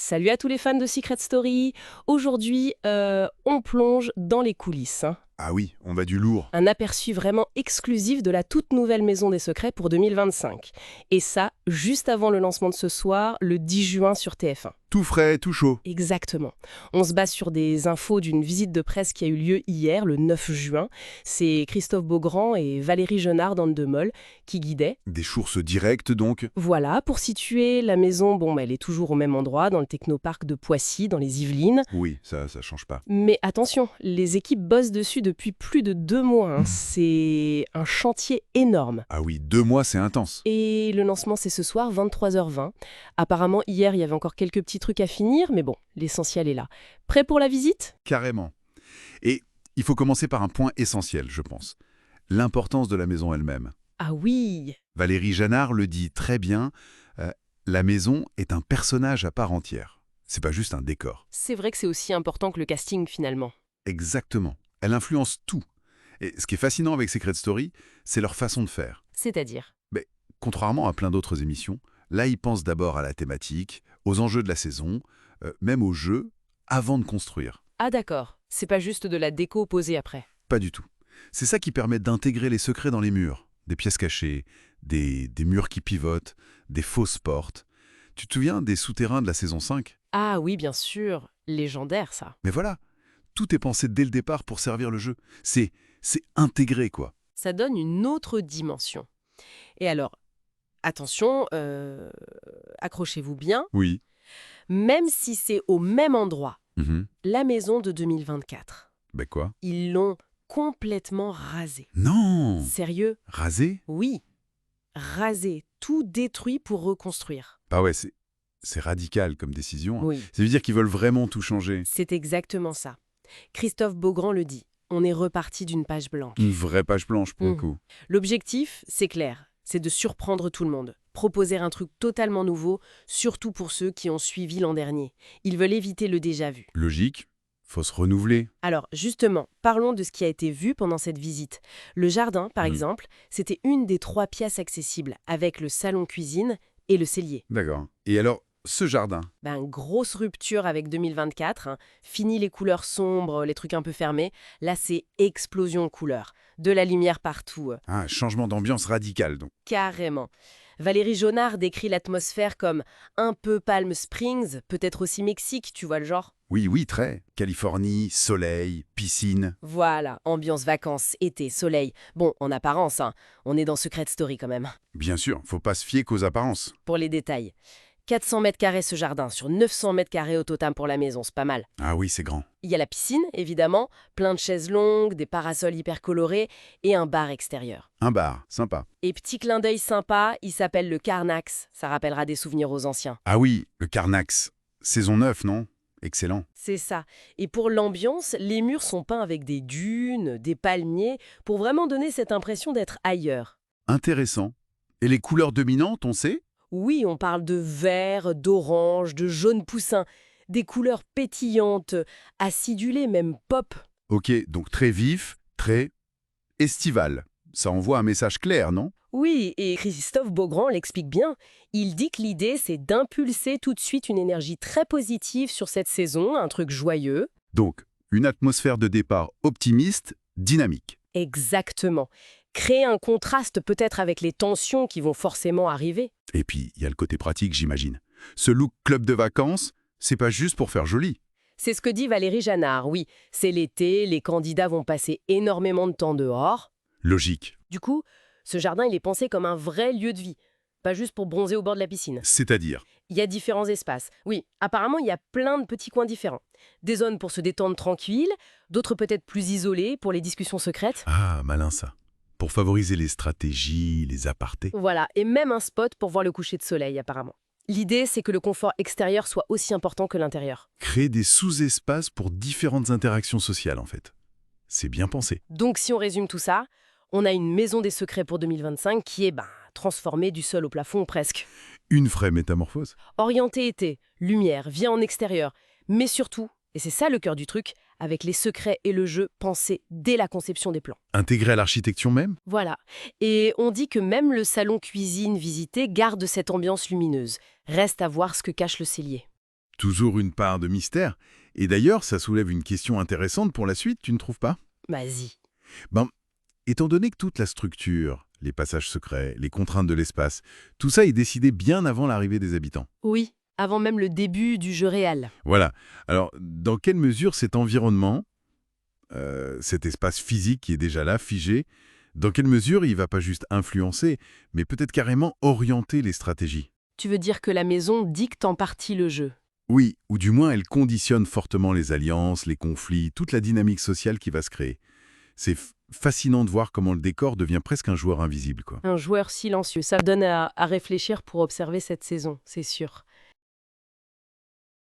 Salut à tous les fans de Secret Story. Aujourd'hui, on plonge dans les coulisses, hein. Ah oui, on va du lourd. Un aperçu vraiment exclusif de la toute nouvelle Maison des Secrets pour 2025. Et ça, juste avant le lancement de ce soir, le 10 juin sur TF1. Tout frais, tout chaud. Exactement. On se base sur des infos d'une visite de presse qui a eu lieu hier, le 9 juin. C'est Christophe Beaugrand et Valérie Genard d'Andemol qui guidaient. Des sources directes donc. Voilà, pour situer la maison, elle est toujours au même endroit, dans le technoparc de Poissy, dans les Yvelines. Oui, ça change pas. Mais attention, les équipes bossent dessus depuis plus de 2 mois, hein. C'est un chantier énorme. Ah oui, 2 mois c'est intense. Et le lancement, c'est ce soir, 23h20. Apparemment, hier, il y avait encore quelques petits trucs à finir, mais bon, l'essentiel est là. Prêt pour la visite ? Carrément. Et il faut commencer par un point essentiel, je pense. L'importance de la maison elle-même. Ah oui ! Valérie Janard le dit très bien, la maison est un personnage à part entière. C'est pas juste un décor. C'est vrai que c'est aussi important que le casting, finalement. Exactement. Elle influence tout. Et ce qui est fascinant avec Secret Story, c'est leur façon de faire. C'est-à-dire ? Mais contrairement à plein d'autres émissions, là ils pensent d'abord à la thématique, aux enjeux de la saison, même au jeu, avant de construire. Ah d'accord, c'est pas juste de la déco posée après. Pas du tout. C'est ça qui permet d'intégrer les secrets dans les murs. Des pièces cachées, des murs qui pivotent, des fausses portes. Tu te souviens des souterrains de la saison 5 ? Ah oui, bien sûr, légendaire ça. Mais voilà, tout est pensé dès le départ pour servir le jeu. C'est intégré, quoi. Ça donne une autre dimension. Et alors, attention, accrochez-vous bien, Oui. même si c'est au même endroit, Mhm. la maison de 2024, Ben quoi ? ils l'ont complètement rasée. Non ! Sérieux ? Rasé ? Oui, rasé, tout détruit pour reconstruire. Ah ouais, c'est radical comme décision. Oui, Ça veut dire qu'ils veulent vraiment tout changer. c'est exactement ça. Christophe Beaugrand le dit, on est reparti d'une page blanche. Une vraie page blanche pour le Mhm. coup. L'objectif, c'est clair, c'est de surprendre tout le monde, proposer un truc totalement nouveau, surtout pour ceux qui ont suivi l'an dernier. Ils veulent éviter le déjà-vu. Logique, faut se renouveler. Alors, justement, parlons de ce qui a été vu pendant cette visite. Le jardin, par exemple, c'était une des 3 pièces accessibles, avec le salon-cuisine et le cellier. D'accord. Et alors, ce jardin, Grosse rupture avec 2024, hein. Fini les couleurs sombres, les trucs un peu fermés. Là, c'est explosion de couleurs. De la lumière partout. un changement d'ambiance radical donc. Carrément. Valérie Jonard décrit l'atmosphère comme un peu Palm Springs, peut-être aussi Mexique, tu vois le genre ? Oui, oui, très. Californie, soleil, piscine. Voilà, ambiance vacances, été, soleil. Bon, en apparence, hein, on est dans Secret Story quand même. Bien sûr, faut pas se fier qu'aux apparences. Pour les détails. 400 mètres carrés ce jardin, sur 900 mètres carrés au total pour la maison, c'est pas mal. Ah oui, c'est grand. Il y a la piscine, évidemment, plein de chaises longues, des parasols hyper colorés et un bar extérieur. Un bar, sympa. Et petit clin d'œil sympa, il s'appelle le Carnax. Ça rappellera des souvenirs aux anciens. Ah oui, le Carnax. Saison 9, non ? Excellent. C'est ça. Et pour l'ambiance, les murs sont peints avec des dunes, des palmiers, pour vraiment donner cette impression d'être ailleurs. Intéressant. Et les couleurs dominantes, on sait ? Oui, on parle de vert, d'orange, de jaune poussin, des couleurs pétillantes, acidulées, même pop. Ok, donc très vif, très estival. Ça envoie un message clair, non ? Oui, et Christophe Beaugrand l'explique bien. Il dit que l'idée, c'est d'impulser tout de suite une énergie très positive sur cette saison, un truc joyeux. Donc, une atmosphère de départ optimiste, dynamique. Exactement. Créer un contraste peut-être avec les tensions qui vont forcément arriver. Et puis, il y a le côté pratique, j'imagine. Ce look club de vacances, c'est pas juste pour faire joli. C'est ce que dit Valérie Janard, oui. C'est l'été, les candidats vont passer énormément de temps dehors. Logique. Du coup, ce jardin, il est pensé comme un vrai lieu de vie, pas juste pour bronzer au bord de la piscine. C'est-à-dire ? Il y a différents espaces. Oui, apparemment, il y a plein de petits coins différents. Des zones pour se détendre tranquille, d'autres peut-être plus isolées pour les discussions secrètes. Ah, malin ça. Pour favoriser les stratégies, les apartés. Voilà, et même un spot pour voir le coucher de soleil, apparemment. L'idée, c'est que le confort extérieur soit aussi important que l'intérieur. Créer des sous-espaces pour différentes interactions sociales, en fait. C'est bien pensé. Donc, si on résume tout ça, on a une maison des secrets pour 2025 qui est, transformée du sol au plafond presque. Une vraie métamorphose. Orientée été, lumière, vie en extérieur, mais surtout, et c'est ça le cœur du truc, avec les secrets et le jeu pensés dès la conception des plans. Intégré à l'architecture même ? Voilà. Et on dit que même le salon cuisine visité garde cette ambiance lumineuse. Reste à voir ce que cache le cellier. Toujours une part de mystère. Et d'ailleurs, ça soulève une question intéressante pour la suite, tu ne trouves pas? Vas-y. Ben, étant donné que toute la structure, les passages secrets, les contraintes de l'espace, tout ça est décidé bien avant l'arrivée des habitants. Oui, avant même le début du jeu réel. Voilà. Alors, dans quelle mesure cet environnement, cet espace physique qui est déjà là, figé, dans quelle mesure il va pas juste influencer, mais peut-être carrément orienter les stratégies? Tu veux dire que la maison dicte en partie le jeu? Oui, ou du moins elle conditionne fortement les alliances, les conflits, toute la dynamique sociale qui va se créer. C'est fascinant de voir comment le décor devient presque un joueur invisible, quoi. Un joueur silencieux, ça donne à réfléchir pour observer cette saison, c'est sûr.